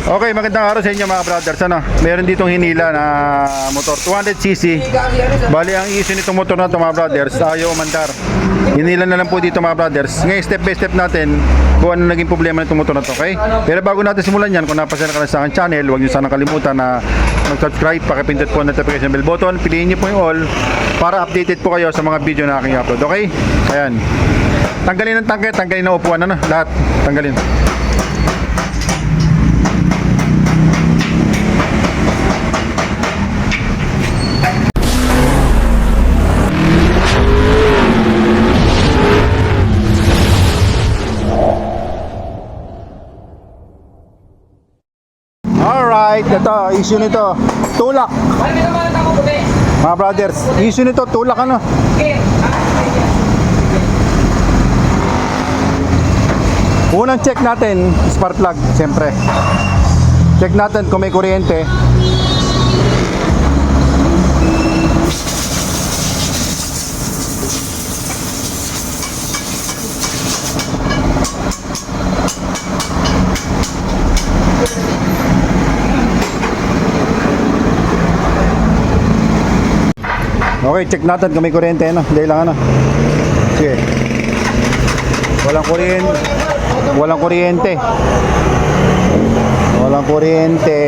Okay, magandang araw sa inyo mga brothers. Ano, meron ditong hinila na motor 200cc. Bali ang issue nitong motor na ito mga brothers, ayaw umandar. Hinila na lang po dito mga brothers. Ngayon step by step natin kung ano naging problema nitong motor na ito, okay? Pero bago natin simulan yan, kung napasya na ka na sa aking channel, huwag niyo sana kalimutan na mag-subscribe, pakipindot po ang notification bell button, piliin niyo po yung all para updated po kayo sa mga video na aking upload, okay? Ayan. Tanggalin ang tangke, tanggalin ang upuan, ano? Lahat, tanggalin. Alright, ito, issue nito, tulak. Mga brothers, issue nito, tulak ano. Unang check natin, spark plug, siyempre. Check natin kung may kuryente. Okay, check natin kung may kuryente, ano? Hindi lang, ano? Sige. Walang kuryente. Walang kuryente. Walang kuryente.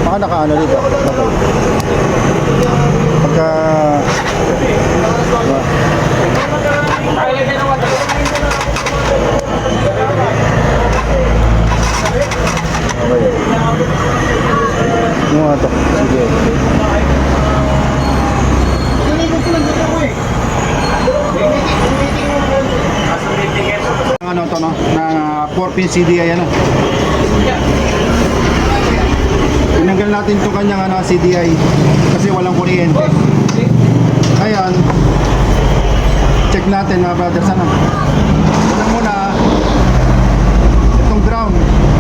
Baka naka-ano dito. Pagka... Okay. Yung ato. Sige. Ano to no? Na 4-pin CDI ano? Tinanggal natin itong kanyang ano, CDI kasi walang kuryente. Ayan. Check natin mga brothers ano. Unang muna itong ground.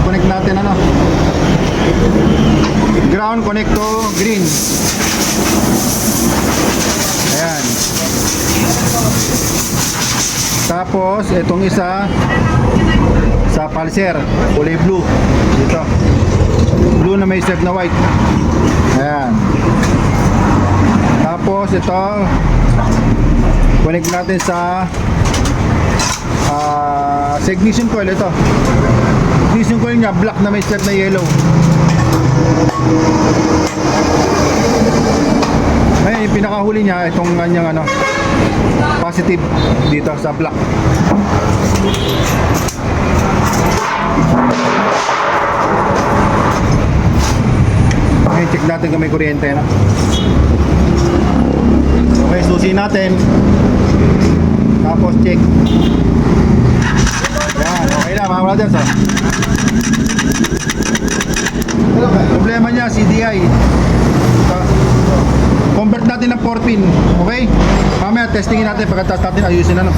Connect natin ano. Ground connect to green. Ayan. Tapos itong isa sa pulser, kulay blue dito. Blue na may stripe na white. Ayan. Tapos ito connect natin sa ignition coil ito. Ignition coil niya black na may stripe na yellow. Ngayon yung pinakahuli niya itong kanyang ano positive dito sa black. Okay, check natin kung may kuryente na. Okay, susi natin. Tapos check. Yan, okay na mga brothers oh. Problema niya CDI. Convert natin ng 4-pin, okay? Mamaya testingin natin pagkatapos natin ayusin ano.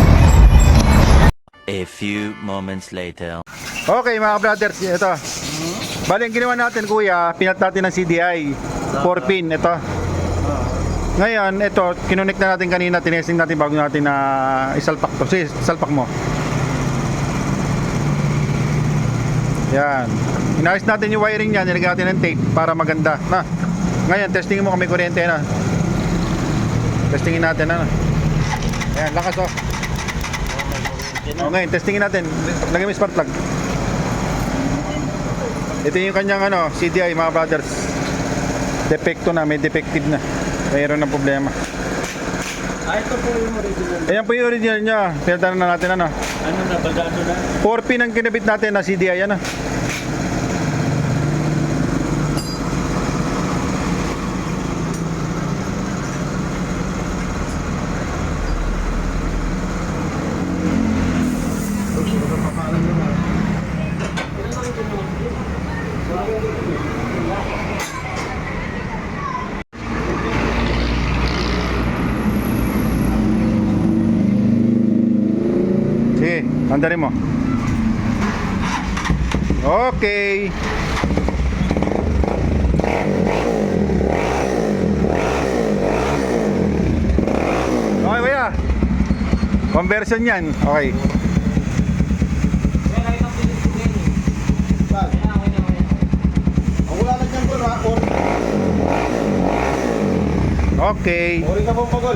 A few moments later. Okay mga brothers, ito. Bali ang ginawa natin kuya, pinat natin ng CDI 4-pin, ito. Ngayon, ito, kinonect na natin kanina, tinesting natin bago natin na isalpak to. Sige, salpak mo. Yan. Inayos natin yung wiring niya, nilagyan natin ng tape para maganda. Na. Ngayon, testingin mo kung may kuryente na. Testingin natin ano. Ayan, lakas oh. Okay, testingin natin. Lagyan mo yung spark plug. Ito yung kanyang ano, CDI mga brothers. Defecto na, may defective na. Mayroon ng problema. Ito po yung original. Ayan po yung original niya. Pinatanan na natin ano. Ano na, bagado na? 4-pin ang kinabit natin na CDI ano. Sige, andarin mo. Okay. Okay, kuya. Conversion yan. Okay. Okay. Uri ka po pagol.